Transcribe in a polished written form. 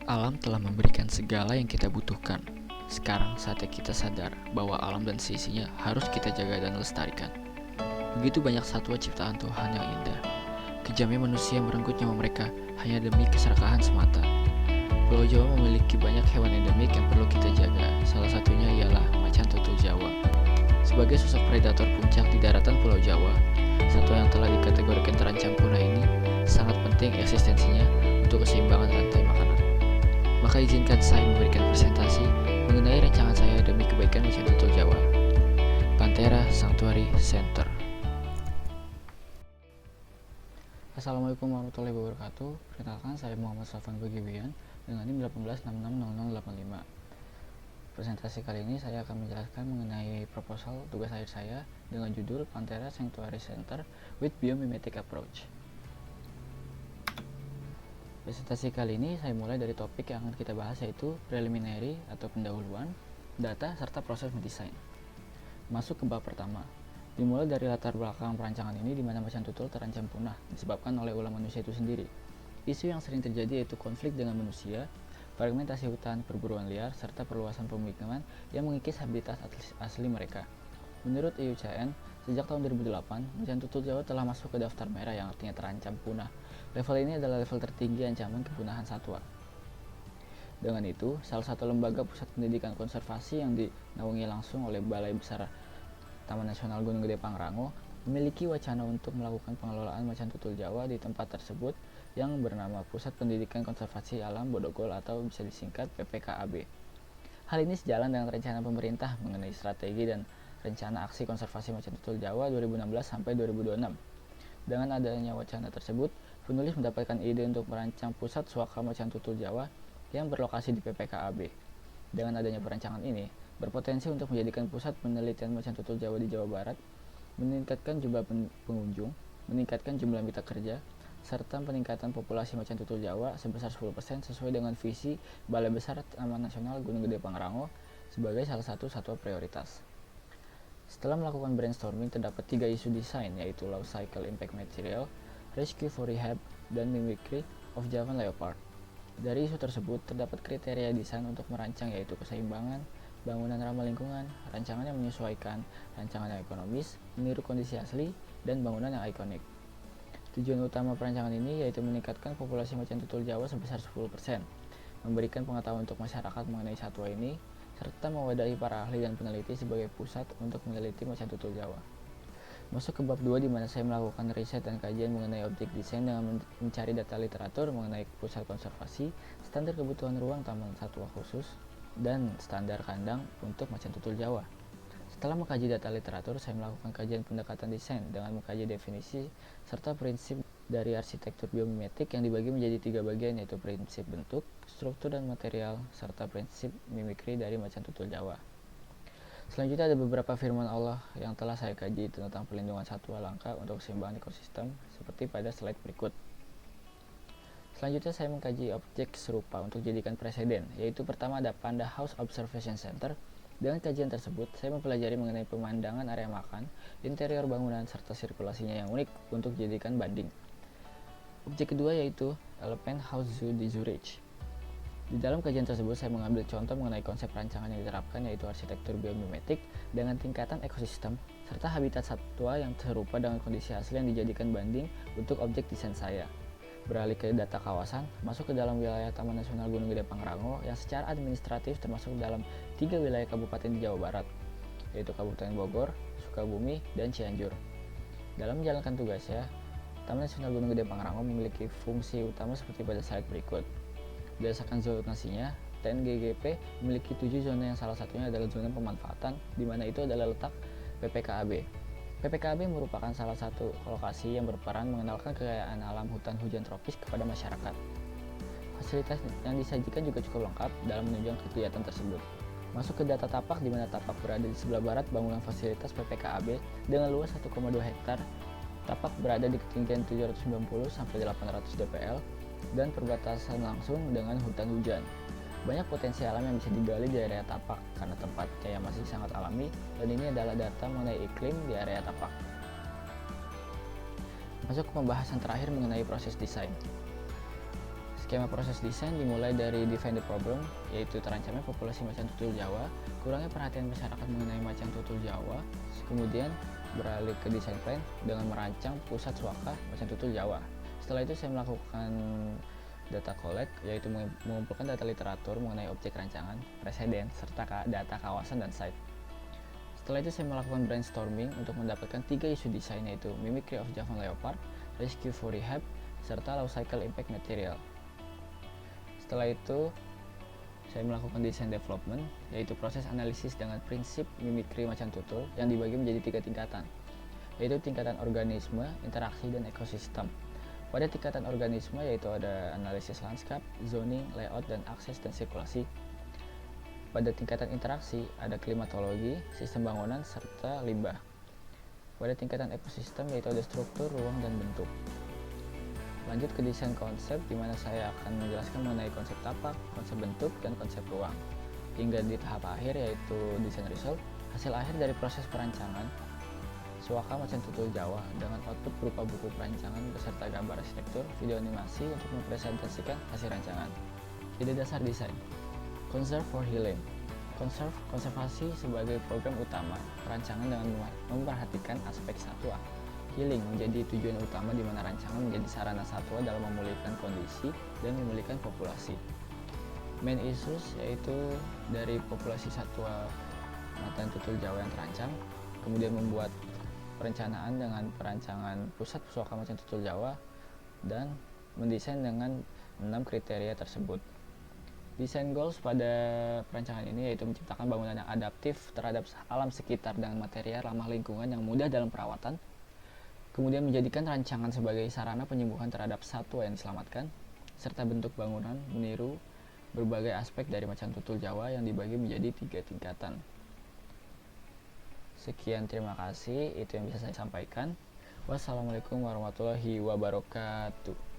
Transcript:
Alam telah memberikan segala yang kita butuhkan. Sekarang saatnya kita sadar bahwa alam dan seisinya harus kita jaga dan lestarikan. Begitu banyak satwa ciptaan Tuhan yang indah. Kejamnya manusia merenggut nyawa mereka hanya demi keserakahan semata. Pulau Jawa memiliki banyak hewan endemik yang perlu kita jaga. Salah satunya ialah macan tutul Jawa. Sebagai sosok predator puncak di daratan Pulau Jawa, satwa yang telah dikategorikan terancam punah ini sangat penting eksistensinya untuk keseimbangan rantai makanan. Maka izinkan saya memberikan presentasi mengenai rancangan saya demi kebaikan macan tutul Jawa. Panthera Sanctuary Center. Assalamualaikum warahmatullahi wabarakatuh. Perkenalkan, saya Muhammad Safwan Bagiwian dengan NIM 18660085. Presentasi kali ini saya akan menjelaskan mengenai proposal tugas akhir saya dengan judul Panthera Sanctuary Center with Biomimetic Approach. Presentasi kali ini saya mulai dari topik yang akan kita bahas, yaitu preliminary atau pendahuluan, data, serta proses mendesain. Masuk ke bab pertama. Dimulai dari latar belakang perancangan ini di mana macan tutul terancam punah disebabkan oleh ulah manusia itu sendiri. Isu yang sering terjadi yaitu konflik dengan manusia, fragmentasi hutan, perburuan liar, serta perluasan pemukiman yang mengikis habitat asli mereka. Menurut IUCN, sejak tahun 2008, macan tutul Jawa telah masuk ke daftar merah yang artinya terancam punah. Level ini adalah level tertinggi ancaman kepunahan satwa. Dengan itu, salah satu lembaga pusat pendidikan konservasi yang dinaungi langsung oleh Balai Besar Taman Nasional Gunung Gede Pangrango memiliki wacana untuk melakukan pengelolaan macan tutul Jawa di tempat tersebut yang bernama Pusat Pendidikan Konservasi Alam Bodogol atau bisa disingkat PPKAB. Hal ini sejalan dengan rencana pemerintah mengenai strategi dan rencana aksi konservasi macan tutul Jawa 2016 sampai 2026. Dengan adanya wacana tersebut, penulis mendapatkan ide untuk merancang pusat suaka macan tutul Jawa yang berlokasi di PPKAB. Dengan adanya perancangan ini, berpotensi untuk menjadikan pusat penelitian macan tutul Jawa di Jawa Barat, meningkatkan jumlah pengunjung, meningkatkan jumlah mitra kerja, serta peningkatan populasi macan tutul Jawa sebesar 10% sesuai dengan visi Balai Besar Taman Nasional Gunung Gede Pangrango sebagai salah satu satwa prioritas. Setelah melakukan brainstorming, terdapat 3 isu desain, yaitu Low Cycle Impact Material, Rescue for Rehab, dan Mimicry of Javan Leopard. Dari isu tersebut, terdapat kriteria desain untuk merancang, yaitu keseimbangan, bangunan ramah lingkungan, rancangan yang menyesuaikan, rancangan yang ekonomis, meniru kondisi asli, dan bangunan yang ikonik. Tujuan utama perancangan ini yaitu meningkatkan populasi macan tutul Jawa sebesar 10%, memberikan pengetahuan untuk masyarakat mengenai satwa ini, serta mewadahi para ahli dan peneliti sebagai pusat untuk meneliti macan tutul Jawa. Masuk ke bab 2 di mana saya melakukan riset dan kajian mengenai objek desain dengan mencari data literatur mengenai pusat konservasi, standar kebutuhan ruang taman satwa khusus, dan standar kandang untuk macan tutul Jawa. Setelah mengkaji data literatur, saya melakukan kajian pendekatan desain dengan mengkaji definisi serta prinsip dari arsitektur biomimetik yang dibagi menjadi 3 bagian, yaitu prinsip bentuk, struktur dan material, serta prinsip mimikri dari macan tutul Jawa. Selanjutnya ada beberapa firman Allah yang telah saya kaji tentang perlindungan satwa langka untuk keseimbangan ekosistem seperti pada slide berikut. Selanjutnya saya mengkaji objek serupa untuk jadikan preseden, yaitu pertama ada Panda House Observation Center. Dengan kajian tersebut, saya mempelajari mengenai pemandangan area makan, interior bangunan, serta sirkulasinya yang unik untuk dijadikan banding. Objek kedua yaitu Elephant House Zoo di Zurich. Di dalam kajian tersebut, saya mengambil contoh mengenai konsep rancangan yang diterapkan, yaitu arsitektur biomimetik dengan tingkatan ekosistem, serta habitat satwa yang serupa dengan kondisi asli yang dijadikan banding untuk objek desain saya. Beralih ke data kawasan, masuk ke dalam wilayah Taman Nasional Gunung Gede Pangrango yang secara administratif termasuk dalam 3 wilayah kabupaten di Jawa Barat, yaitu Kabupaten Bogor, Sukabumi, dan Cianjur. Dalam menjalankan tugasnya, Taman Nasional Gunung Gede Pangrango memiliki fungsi utama seperti pada slide berikut. Berdasarkan zonasinya, TNGGP memiliki 7 zona yang salah satunya adalah zona pemanfaatan, di mana itu adalah letak PPKAB. PPKAB merupakan salah satu lokasi yang berperan mengenalkan kekayaan alam hutan hujan tropis kepada masyarakat. Fasilitas yang disajikan juga cukup lengkap dalam menunjang kegiatan tersebut. Masuk ke data tapak, di mana tapak berada di sebelah barat bangunan fasilitas PPKAB dengan luas 1,2 hektar. Tapak berada di ketinggian 790 sampai 800 dpl dan perbatasan langsung dengan hutan hujan. Banyak potensi alam yang bisa digali di area tapak karena tempatnya yang masih sangat alami, dan ini adalah data mengenai iklim di area tapak. Masuk ke pembahasan terakhir mengenai proses desain. Skema proses desain dimulai dari define the problem, yaitu terancamnya populasi macan tutul Jawa, kurangnya perhatian masyarakat mengenai macan tutul Jawa, kemudian beralih ke desain plan dengan merancang pusat suaka macan tutul Jawa. Setelah itu saya melakukan data collect, yaitu mengumpulkan data literatur mengenai objek rancangan, preseden, serta data kawasan dan site. Setelah itu saya melakukan brainstorming untuk mendapatkan 3 isu desain, yaitu mimicry of Javan leopard, rescue for rehab, serta low cycle impact material. Setelah itu saya melakukan design development, yaitu proses analisis dengan prinsip mimikri macan tutul yang dibagi menjadi 3 tingkatan, yaitu tingkatan organisme, interaksi, dan ekosistem. Pada tingkatan organisme yaitu ada analisis lanskap, zoning, layout, dan akses dan sirkulasi. Pada tingkatan interaksi ada klimatologi, sistem bangunan, serta limbah. Pada tingkatan ekosistem yaitu ada struktur, ruang, dan bentuk. Lanjut ke desain konsep, di mana saya akan menjelaskan mengenai konsep tapak, konsep bentuk, dan konsep ruang. Hingga di tahap akhir yaitu desain result, hasil akhir dari proses perancangan suaka macan tutul Jawa dengan output berupa buku perancangan beserta gambar arsitektur, video animasi untuk mempresentasikan hasil rancangan. Ide dasar desain. Conserve for healing. Konservasi sebagai program utama perancangan dengan memperhatikan aspek satwa. Healing menjadi tujuan utama di mana rancangan menjadi sarana satwa dalam memulihkan kondisi dan memulihkan populasi. Main issues yaitu dari populasi satwa macan tutul Jawa yang terancam, kemudian membuat perencanaan dengan perancangan pusat suaka macan tutul Jawa, dan mendesain dengan 6 kriteria tersebut. Desain goals pada perancangan ini yaitu menciptakan bangunan yang adaptif terhadap alam sekitar dengan material ramah lingkungan yang mudah dalam perawatan, kemudian menjadikan rancangan sebagai sarana penyembuhan terhadap satwa yang diselamatkan, serta bentuk bangunan meniru berbagai aspek dari macan tutul Jawa yang dibagi menjadi 3 tingkatan. Sekian, terima kasih, itu yang bisa saya sampaikan. Wassalamualaikum warahmatullahi wabarakatuh.